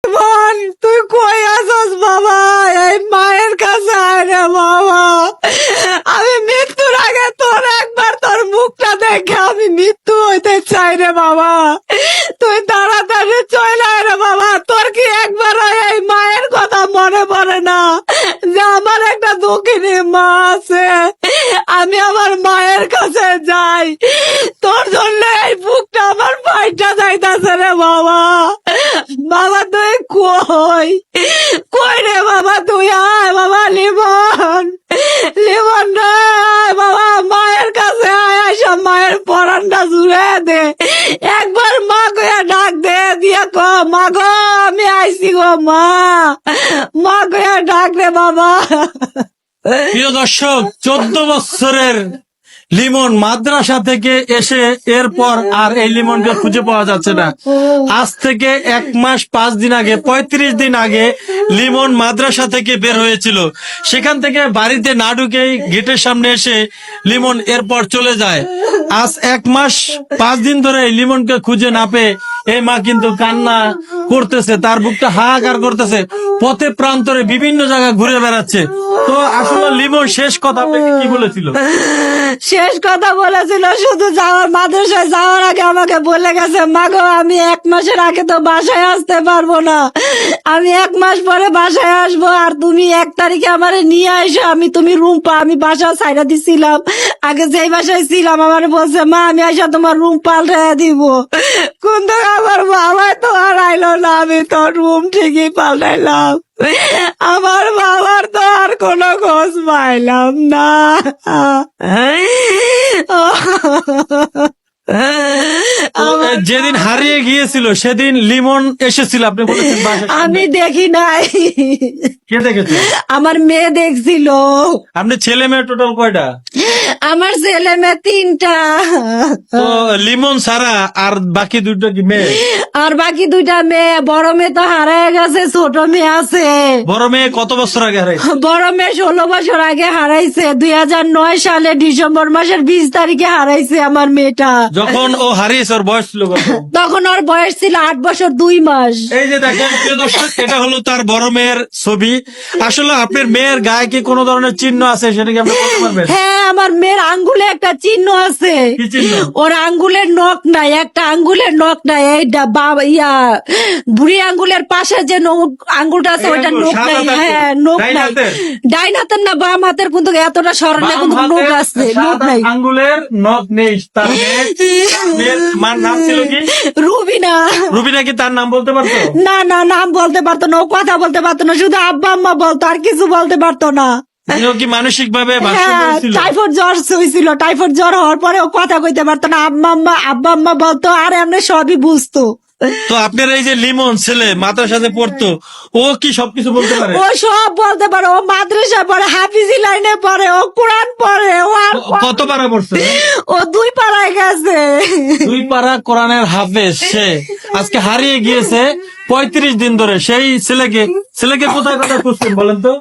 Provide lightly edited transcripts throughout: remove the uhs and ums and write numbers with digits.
বোন তুই কই আছস বাবা? এই মায়ের কাছে আয় রে বাবা। আমি মৃত্যুর আগে তোর একবার তোর মুখটা দেখে আমি মৃত্যু হইতে চাই রে বাবা। তুই তাড়াতাড়ি চলে আয় রে বাবা। তোর কি একবার এই মায়ের কথা মনে পড়ে না যে আমার একটা দুঃখিনী মা আছে? আমি আমার মায়ের কাছে যাই, তোর জন্য এই বুকটা আমার ফাইটা যাইতাছে রে বাবা। বাবা তুই কই কই রে বাবা? তুই আয় বাবা। লিমন লিমন রে আয় বাবা, মায়ের কাছে আয়। আইসা মায়ের পরানটা জুড়ে দে, একবার মা কইয়া ডাক দে, দিয়া ক মা গো আমি আইসি গো মা, মা কইয়া ডাক রে বাবা। প্রিয় দর্শক, 14 বছরের লিমন মাদ্রাসা থেকে এসে এরপর আর এই লিমনকে খুঁজে পাওয়া যাচ্ছে না। আজ থেকে 1 মাস 5 দিন আগে, 35 দিন আগে লিমন মাদ্রাসা থেকে বের হয়েছিল। সেখান থেকে বাড়িতে না ঢুকেই গেটের সামনে এসে লিমন এরপর চলে যায়। আজ 1 মাস 5 দিন ধরে লিমনকে খুঁজে না পেয়ে এই মা কিন্তু কান্না করতেছে, তার বুকটা হাহাকার করতেছে, পথে প্রান্তরে বিভিন্ন জায়গায় ঘুরে বেড়াচ্ছে। তো আসলে লিমন শেষ কথা আপনাকে কি বলেছিল? শেষ কথা বলেছিল শুধু যাওয়ার, মাদ্রাসায় যাওয়ার আগে আমাকে বলে গেছে মা গো আমি 1 মাসের আগে তো বাসায় আসতে পারবো না, আমি 1 মাস পরে বাসায় আসবো, আর তুমি 1 তারিখে আমারে নিয়ে আসো। তুমি রুম পা, আমি বাসা ছাইড়া দিছিলাম আগে যেই বাসায় ছিলাম, আমার বলছে মা আমি আসা তোমার রুম পাল্টাইয়া দিব, কিন্তু আমার বাবা তো আর আইলো না। আমি তো রুম ঠিকই পাল্টাইলাম, আমার বাবার তো আর কোনো খোঁজ পাইলাম না। যেদিন হারিয়ে গিয়েছিল সেদিন লিমন এসেছিল, আপনি বলেছেন বাসায়। আমি দেখি নাই, কে দেখেছে? আমার মেয়ে দেখছিল। আপনি ছেলে মেয়ে টোটাল কয়টা? আমার ছেলে মেয়ে 3টা। তো লিমন ছাড়া আর বাকি 2টা কি মেয়ে? আর বাকি 2টা মেয়ে, বড় মেয়ে তো হারায় গেছে, ছোট মেয়ে আছে। বড় মেয়ে কত বছর আগে হারাইছে? বড় মেয়ে 16 বছর আগে হারাইছে, 2009 সালে ডিসেম্বর মাসের 20 তারিখে হারাইছে আমার মেয়েটা। যখন ও হারিয়েছে ওর বয়স ছিল কত? তখন ওর বয়স ছিল 8 বছর 2 মাস। এই যে দেখেন প্রিয় দর্শক, এটা হলো তার বড় মেয়ের ছবি। আসলে আপনার মেয়ের গায়ে কি কোনো ধরনের চিহ্ন আছে সেটা কি আপনি বলতে পারবেন? হ্যাঁ, আমার মেয়ের আঙ্গুলে একটা চিহ্ন আছে। কি চিহ্ন? ওর আঙ্গুলের নখ নাই, একটা আঙ্গুলের নখ নাই। এইটা বুড়ি আঙ্গুলের পাশে যে আঙ্গুলটা আছে ওইটা নখ নাই। হ্যাঁ, নখ নাই। ডাইন হাতের না বাম হাতের, কিন্তু এতটা স্মরণে কিন্তু নখ আছে, নখ নাই। আঙ্গুলের নখ নেই। তার মেয়ের মার নাম ছিল কি? রুবিনা। রুবিনা কি তার নাম বলতে পারতো? না না, নাম বলতে পারতো না, ও কথা বলতে পারতো না, শুধু আব্বা আম্মা বলতো, আর কিছু বলতে পারতো না। ও কি মানসিক ভাবে হ্যাঁ, টাইফয়েড জ্বর হয়েছিল। টাইফয়েড জ্বর হওয়ার পরে ও কথা কইতে পারতো না, আব্বা আম্মা বলতো, আর এমনি সবই বুঝতো। তো আপনার এই যে লিমন ছেলে মাদ্রাসাতে পড়তো, ও কি সবকিছু বলতে পারে? ও সব বলতে পারে, ও মাদ্রাসা পড়ে, হাফিজি লাইনে পড়ে, ও কোরআন পড়ে। ও আর কত পারা পড়ছে? ও 2 পাড়ায় গেছে। 2 পারা কোরআনের হাফেজ। সে আজকে হারিয়ে গিয়েছে 35 দিন ধরে। সেই ছেলেকে কোথায় কোথায় খুঁজছেন বলেন তো?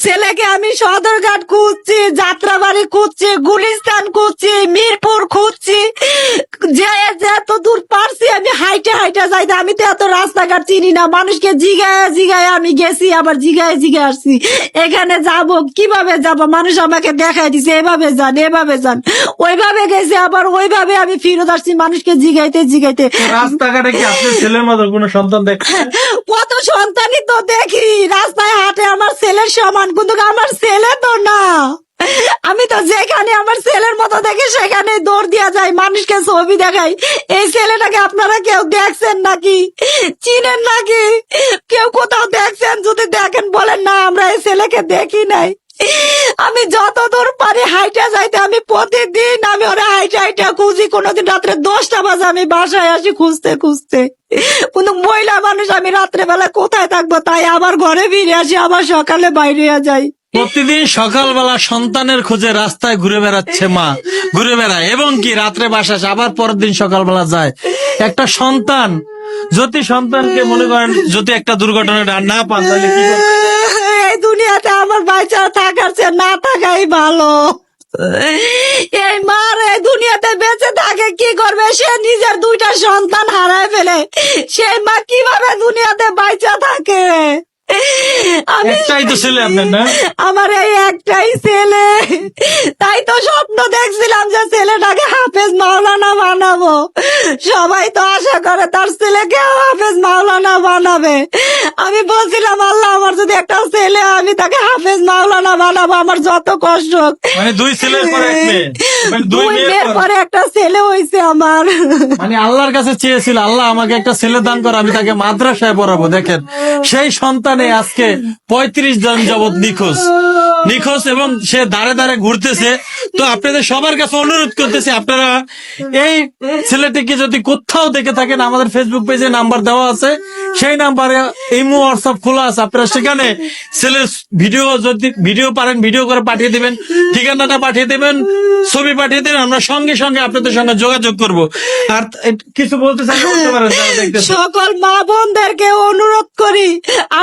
ছেলেকে আমি সদরঘাট খুঁজছি, যাত্রাবাড়ি খুঁজছি, গুলিস্তান খুঁজছি, মিরপুর খুঁজছি, যত দূর পারছি আমি হাইটে হাইটে যাইতে। আমি তো এত রাস্তাঘাট চিনি না, মানুষকে জিগায় জিগায় আমি গেছি, আবার জিগায় জিগায় আসছি। এখানে যাব কিভাবে যাব, মানুষ আমাকে দেখাই দিছে এভাবে যান এভাবে যান, ওইভাবে গেছি, আবার ওইভাবে আমি ফিরত আসছি মানুষকে জিগাইতে জিগাইতে। রাস্তাঘাটে কি আপনার ছেলের মতো কোনো সন্তান দেখছেন? কত সন্তানই তো দেখি রাস্তায় হাঁটে আমার ছেলের সমান, কিন্তু আমার ছেলে তো না। আমি তো যেখানে আমার ছেলের মতো দেখি সেখানে দৌড় দিয়া যায়, মানুষকে ছবি দেখাই। এই ছেলেটাকে আপনারা কেউ দেখছেন নাকি, চিনেন নাকি, কেউ কোথাও দেখছেন? যদি দেখেন বলেন না, আমরা এই ছেলেকে দেখি নাই। আমি যত দূর পারি হাইটা যাইতে, আমি প্রতিদিন আমি ওরা হাইটা হাইটা খুঁজি। কোনোদিন রাত্রে 10টা বাজে আমি বাসায় আসি খুঁজতে খুঁজতে, কিন্তু মহিলা মানুষ, আমি রাত্রে বেলা কোথায় থাকবো, তাই আবার ঘরে ফিরে আসি, আবার সকালে বাইরে যাই। প্রতিদিন সকালবেলা সন্তানের খোঁজে রাস্তায় ঘুরে বেড়াচ্ছে মা, ঘুরে বেড়ায় এবং কি রাত্রে বাসা আসে, আবার পরের দিন সকালবেলা যায়। একটা সন্তান যদি সন্তানকে মনে করেন যদি একটা দুর্ঘটনা না পান তাহলে কি করবেন? এই দুনিয়াতে আমার বাচ্চা থাকার চেয়ে না থাকাই ভালো। এই মার এই দুনিয়াতে বেঁচে থাকে কি করবে? সে নিজের দুইটা সন্তান হারায় ফেলে, সেই মা কিভাবে দুনিয়াতে বাইচা থাকে? আমি একটাই তো ছেলে আপনার, না? আমার এই একটাই ছেলে, তাই তো স্বপ্ন দেখছিলাম যে ছেলেটাকে হাফেজ মাওলানা বানাবো। সবাই তো আশা করে তার ছেলেকে হাফেজ মাওলানা বানাবে। আমি বলছিলাম আল্লাহ আমার যদি একটা ছেলে হয়, আমি তাকে হাফেজ মাওলানা বানাবো, আমার যত কষ্ট হোক। মানে দুই ছেলের পর এক মেয়ে, মানে দুই দুই মেয়ের মেয়ের পর। পরে একটা ছেলে হয়েছে আমার। মানে আল্লাহর কাছে চেয়েছিল, আল্লাহ আমাকে একটা ছেলে দান করে, আমি তাকে মাদ্রাসায় পড়াবো। দেখেন, সেই সন্তানে আজকে 35 জন যাবৎ নিখোঁজ এবং সে দাঁড়ে দাঁড়ে ঘুরতেছে। তো আপনাদের সবার কাছে অনুরোধ করতেছি, আপনারা এই ছেলেটিকে যদি কোথাও দেখে থাকেন, আমাদের ফেসবুক পেজে নাম্বার দেওয়া আছে, সেই নাম্বারে ইমো হোয়াটসঅ্যাপ খোলা আছে, আপনারা সেখানে ছেলের ভিডিও যদি ভিডিও পারেন ভিডিও করে পাঠিয়ে দিবেন, ঠিকানাটা পাঠিয়ে দিবেন, ছবি পাঠিয়ে দিবেন, আমরা সঙ্গে সঙ্গে আপনাদের সঙ্গে যোগাযোগ করব। আর কিছু বলতে চান বলতে পারেন যারা দেখতেছেন। সকল মা বোনদেরকে অনুরোধ করি,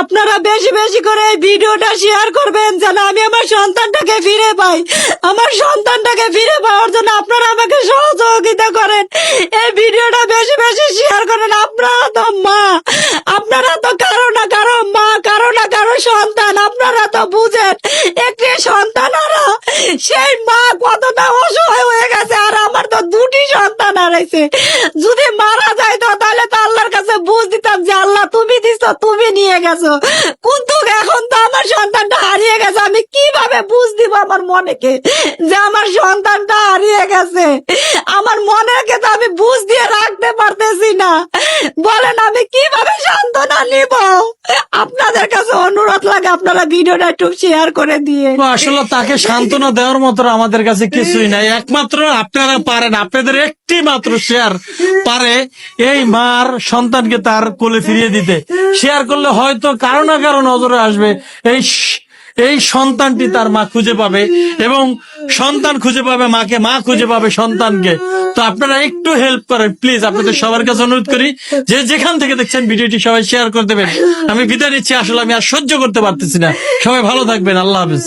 আপনারা বেশি বেশি করে এই ভিডিওটা শেয়ার করবেন, যেন আমি আমার সন্তানটাকে ফিরে পাই। আমার সন্তানটাকে ফিরে পাওয়ার জন্য আপনারা আমাকে সহযোগিতা করেন। এই ভিডিওটা বেশি বেশি শেয়ার করেন। আপনারা তো মা, আপনারা তো কারো না কারো মা, কারো না কারো সন্তান, আপনারা তো বুঝেন একটি সন্তান হারা সেই মা কতটা অসহায় হয়ে গেছে। আর আমার তো দুটি সন্তান হারাইছে। যদি মারা যাইতো তাহলে তো আল্লাহর কাছে বুঝ দিতাম যে আল্লাহ তুমি দিছো, তুমি নিয়ে গেছো। কিন্তু এখন তো আমার সন্তানটা হারিয়ে গেছে, আমি কিভাবে বুঝ দিব আমার মনেকে যে আমার সন্তানটা হারিয়ে গেছে? আমার মনেকে তো আমি বুঝ দিয়ে রাখতে পারতেছি না। বলেন আমি কিভাবে সান্ত্বনা নিব? আপনাদের কাছে অনুরোধ লাগে আপনারা ভিডিওটা একটু শেয়ার করে দিয়ে। তো আসলে তাকে সান্ত্বনা দেওয়ার মতো আমাদের কাছে কিছুই নাই, একমাত্র আপনারা পারেন, আপনাদের একটি মাত্র শেয়ার পারে এই মার সন্তানকে তার কোলে ফিরিয়ে দিতে। শেয়ার করলে হয়তো কারো না কারো নজরে আসবে, এই সন্তানটি তার মা খুঁজে পাবে এবং সন্তান খুঁজে পাবে মাকে, মা খুঁজে পাবে সন্তানকে। তো আপনারা একটু হেল্প করেন প্লিজ, আপনাদের সবার কাছে অনুরোধ করি, যে যেখান থেকে দেখছেন ভিডিওটি সবাই শেয়ার করে দেবেন। আমি বিদায় নিচ্ছি, আসলে আমি আর সহ্য করতে পারতেছি না। সবাই ভালো থাকবেন, আল্লাহ হাফেজ।